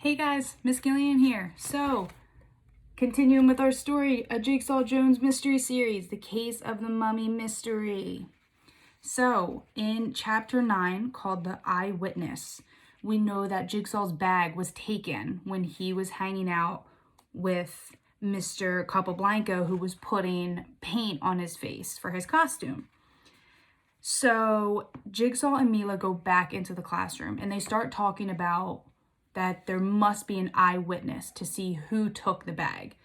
Hey guys, Miss Gillian here. So, continuing with our story, a Jigsaw Jones mystery series, The Case of the Mummy Mystery. So, in chapter 9, called The Eyewitness, we know that Jigsaw's bag was taken when he was hanging out with Mr. Capablanca, who was putting paint on his face for his costume. So, Jigsaw and Mila go back into the classroom and they start talking about that there must be an eyewitness to see who took the bag.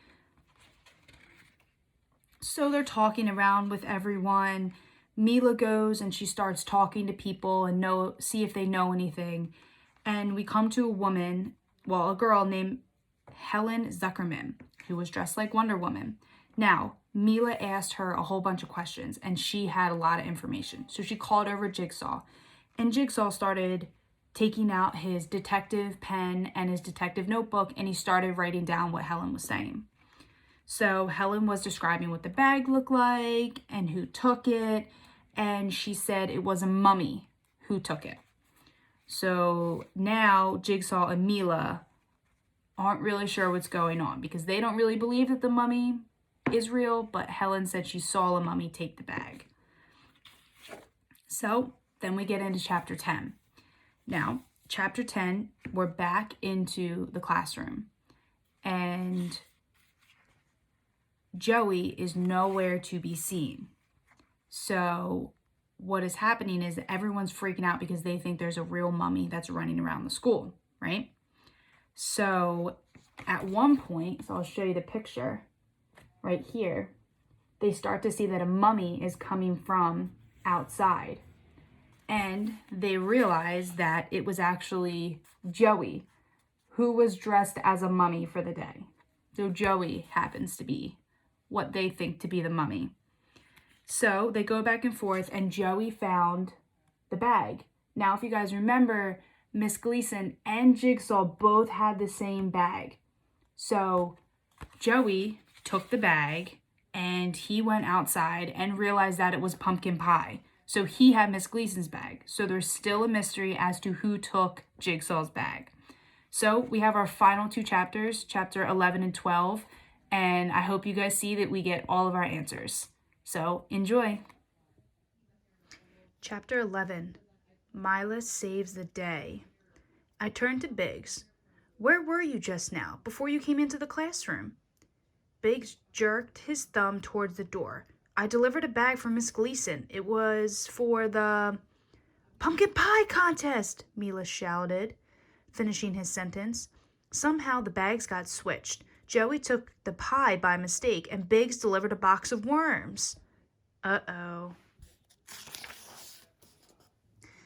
So they're talking around with everyone. Mila goes and she starts talking to people and see if they know anything. And we come to a girl named Helen Zuckerman, who was dressed like Wonder Woman. Now, Mila asked her a whole bunch of questions and she had a lot of information. So she called over Jigsaw, and Jigsaw started taking out his detective pen and his detective notebook, and he started writing down what Helen was saying. So Helen was describing what the bag looked like and who took it, and she said it was a mummy who took it. So now Jigsaw and Mila aren't really sure what's going on because they don't really believe that the mummy is real, but Helen said she saw a mummy take the bag. So then we get into chapter 10. Now, chapter 10, we're back into the classroom, and Joey is nowhere to be seen. So what is happening is that everyone's freaking out because they think there's a real mummy that's running around the school, right? So at one point, so I'll show you the picture right here, they start to see that a mummy is coming from outside. And they realized that it was actually Joey, who was dressed as a mummy for the day. So Joey happens to be what they think to be the mummy. So they go back and forth, and Joey found the bag. Now, if you guys remember, Miss Gleason and Jigsaw both had the same bag. So Joey took the bag, and he went outside and realized that it was pumpkin pie. So he had Miss Gleason's bag. So there's still a mystery as to who took Jigsaw's bag. So we have our final two chapters, chapter 11 and 12. And I hope you guys see that we get all of our answers. So enjoy. Chapter 11, Mila Saves the Day. I turned to Biggs. Where were you just now, before you came into the classroom? Biggs jerked his thumb towards the door. I delivered a bag for Miss Gleason. It was for the pumpkin pie contest, Mila shouted, finishing his sentence. Somehow the bags got switched. Joey took the pie by mistake, and Biggs delivered a box of worms. Uh-oh.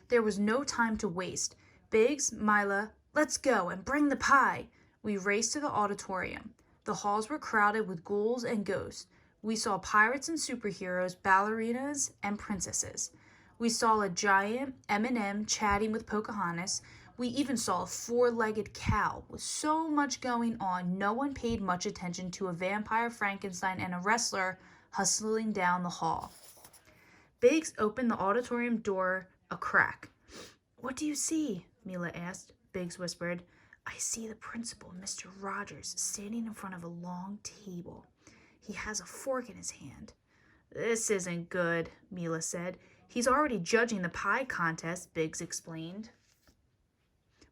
There was no time to waste. Biggs, Mila, let's go and bring the pie. We raced to the auditorium. The halls were crowded with ghouls and ghosts. We saw pirates and superheroes, ballerinas, and princesses. We saw a giant M&M chatting with Pocahontas. We even saw a four-legged cow. With so much going on, no one paid much attention to a vampire Frankenstein and a wrestler hustling down the hall. Biggs opened the auditorium door a crack. What do you see? Mila asked. Biggs whispered, I see the principal, Mr. Rogers, standing in front of a long table. He has a fork in his hand. This isn't good, Mila said. He's already judging the pie contest, Biggs explained.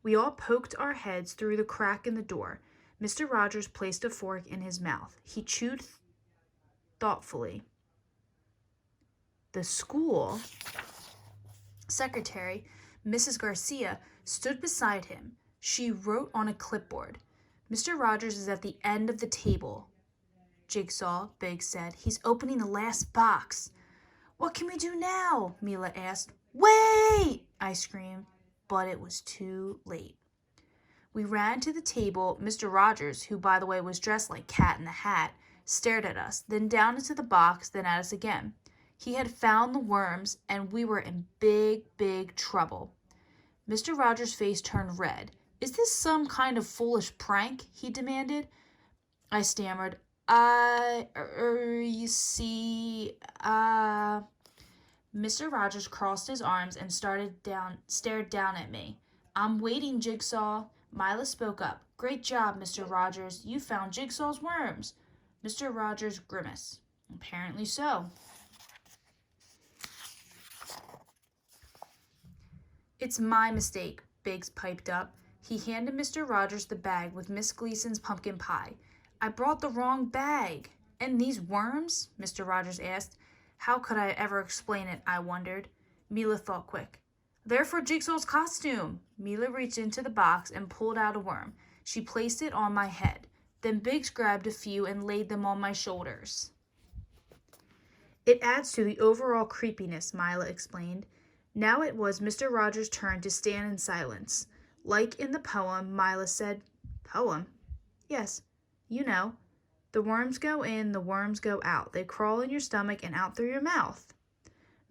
We all poked our heads through the crack in the door. Mr. Rogers placed a fork in his mouth. He chewed thoughtfully. The school secretary, Mrs. Garcia, stood beside him. She wrote on a clipboard. Mr. Rogers is at the end of the table. Jigsaw, Biggs said. He's opening the last box. What can we do now? Mila asked. Wait! I screamed, but it was too late. We ran to the table. Mr. Rogers, who by the way was dressed like Cat in the Hat, stared at us, then down into the box, then at us again. He had found the worms, and we were in big, big trouble. Mr. Rogers' face turned red. Is this some kind of foolish prank? He demanded. I stammered. You see, Mr. Rogers crossed his arms and stared down at me. I'm waiting, Jigsaw. Mila spoke up. "Great job, Mr. Rogers. You found Jigsaw's worms." Mr. Rogers grimaced. "Apparently so." "It's my mistake," Biggs piped up. He handed Mr. Rogers the bag with Miss Gleason's pumpkin pie. "I brought the wrong bag." "And these worms?" Mr. Rogers asked. How could I ever explain it, I wondered. Mila thought quick. "They're for Jigsaw's costume." Mila reached into the box and pulled out a worm. She placed it on my head. Then Biggs grabbed a few and laid them on my shoulders. "It adds to the overall creepiness," Mila explained. Now it was Mr. Rogers' turn to stand in silence. Like in the poem, Mila said, "Poem?" "Yes, you know. The worms go in, the worms go out. They crawl in your stomach and out through your mouth."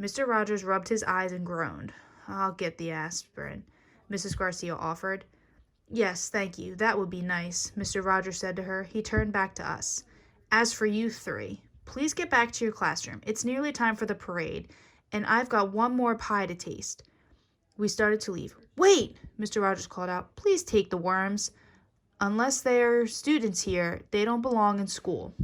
Mr. Rogers rubbed his eyes and groaned. "I'll get the aspirin," Mrs. Garcia offered. "Yes, thank you. That would be nice," Mr. Rogers said to her. He turned back to us. "As for you three, please get back to your classroom. It's nearly time for the parade, and I've got one more pie to taste." We started to leave. "Wait!" Mr. Rogers called out. "Please take the worms. Unless they're students here, they don't belong in school."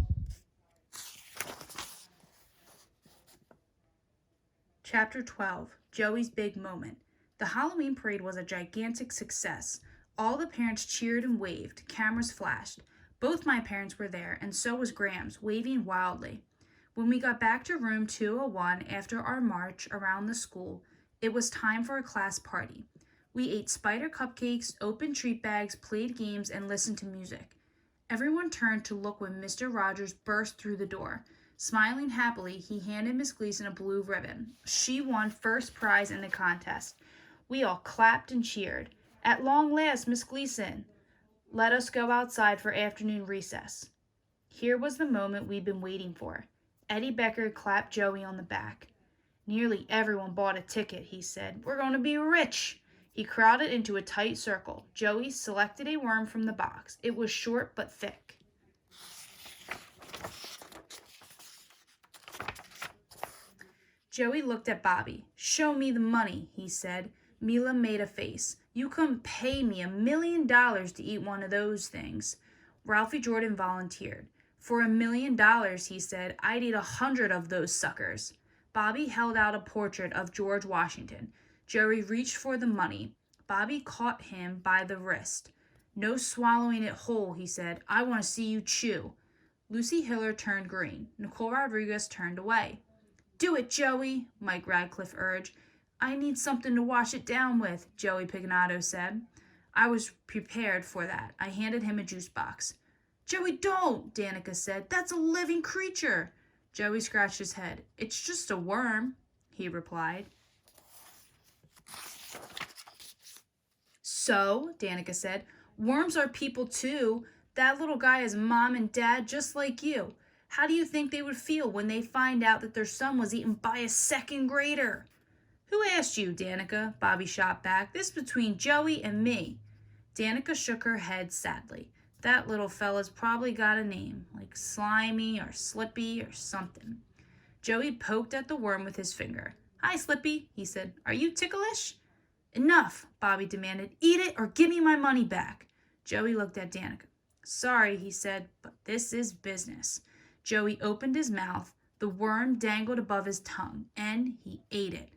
Chapter 12, Joey's Big Moment. The Halloween parade was a gigantic success. All the parents cheered and waved. Cameras flashed. Both my parents were there, and so was Graham's, waving wildly. When we got back to room 201 after our march around the school, it was time for a class party. We ate spider cupcakes, opened treat bags, played games, and listened to music. Everyone turned to look when Mr. Rogers burst through the door. Smiling happily, he handed Miss Gleason a blue ribbon. She won first prize in the contest. We all clapped and cheered. "At long last, Miss Gleason, let us go outside for afternoon recess." Here was the moment we'd been waiting for. Eddie Becker clapped Joey on the back. "Nearly everyone bought a ticket," he said. "We're going to be rich." He crowded into a tight circle. Joey selected a worm from the box. It was short but thick. Joey looked at Bobby. "Show me the money," he said. Mila made a face. "You couldn't pay me $1 million to eat one of those things." Ralphie Jordan volunteered. "For $1 million, he said, I'd eat 100 of those suckers." Bobby held out a portrait of George Washington. Joey reached for the money. Bobby caught him by the wrist. "No swallowing it whole," he said. "I want to see you chew." Lucy Hiller turned green. Nicole Rodriguez turned away. "Do it, Joey," Mike Radcliffe urged. "I need something to wash it down with," Joey Pignato said. I was prepared for that. I handed him a juice box. "Joey, don't," Danica said. "That's a living creature." Joey scratched his head. "It's just a worm," he replied. "So," Danica said, "worms are people too. That little guy has mom and dad just like you. How do you think they would feel when they find out that their son was eaten by a second grader?" "Who asked you, Danica?" Bobby shot back. "This is between Joey and me." Danica shook her head sadly. "That little fella's probably got a name, like Slimy or Slippy or something." Joey poked at the worm with his finger. "Hi, Slippy," he said. "Are you ticklish?" "Enough," Bobby demanded. "Eat it or give me my money back." Joey looked at Danica. "Sorry," he said, "but this is business." Joey opened his mouth. The worm dangled above his tongue, and he ate it.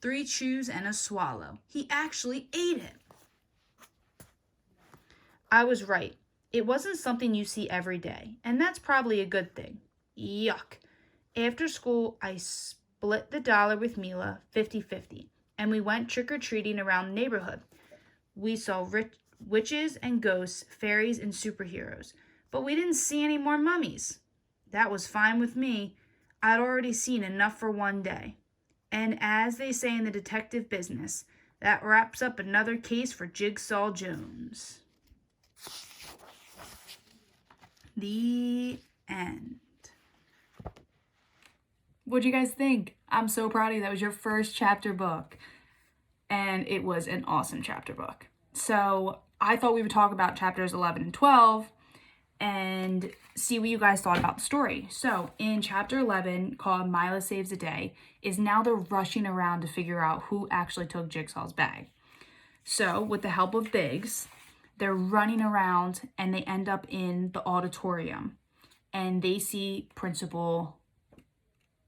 3 chews and a swallow. He actually ate it. I was right. It wasn't something you see every day, and that's probably a good thing. Yuck. After school, I split the dollar with Mila, 50-50, and we went trick-or-treating around the neighborhood. We saw witches and ghosts, fairies and superheroes, but we didn't see any more mummies. That was fine with me. I'd already seen enough for one day. And as they say in the detective business, that wraps up another case for Jigsaw Jones. The end. What'd you guys think? I'm so proud of you. That was your first chapter book. And it was an awesome chapter book. So I thought we would talk about chapters 11 and 12 and see what you guys thought about the story. So in chapter 11, called Mila Saves the Day, is now they're rushing around to figure out who actually took Jigsaw's bag. So with the help of Biggs, they're running around and they end up in the auditorium, and they see Principal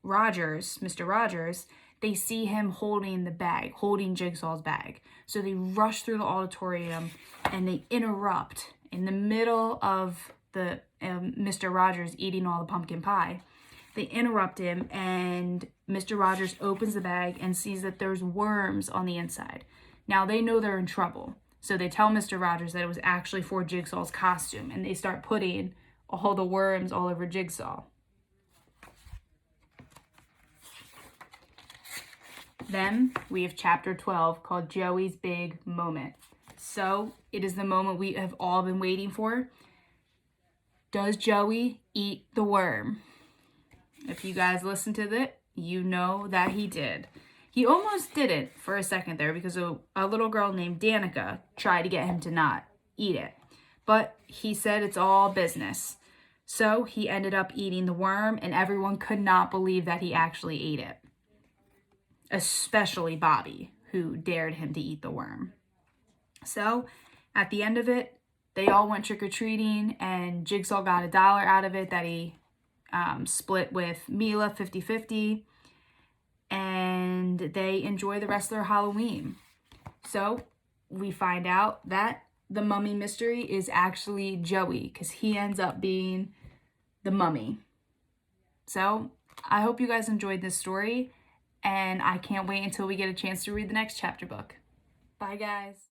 Rogers, Mr. Rogers. They see him holding the bag, holding Jigsaw's bag. So they rush through the auditorium and they interrupt in the middle of the Mr. Rogers eating all the pumpkin pie. They interrupt him, and Mr. Rogers opens the bag and sees that there's worms on the inside. Now they know they're in trouble. So they tell Mr. Rogers that it was actually for Jigsaw's costume, and they start putting all the worms all over Jigsaw. Then we have chapter 12 called Joey's Big Moment. So it is the moment we have all been waiting for. Does Joey eat the worm? If you guys listened to it, you know that he did. He almost didn't for a second there because a little girl named Danica tried to get him to not eat it. But he said it's all business. So he ended up eating the worm, and everyone could not believe that he actually ate it. Especially Bobby, who dared him to eat the worm. So at the end of it, they all went trick-or-treating, and Jigsaw got $1 out of it that he split with Mila 50-50, and they enjoy the rest of their Halloween. So we find out that the mummy mystery is actually Joey, because he ends up being the mummy. So I hope you guys enjoyed this story, and I can't wait until we get a chance to read the next chapter book. Bye, guys.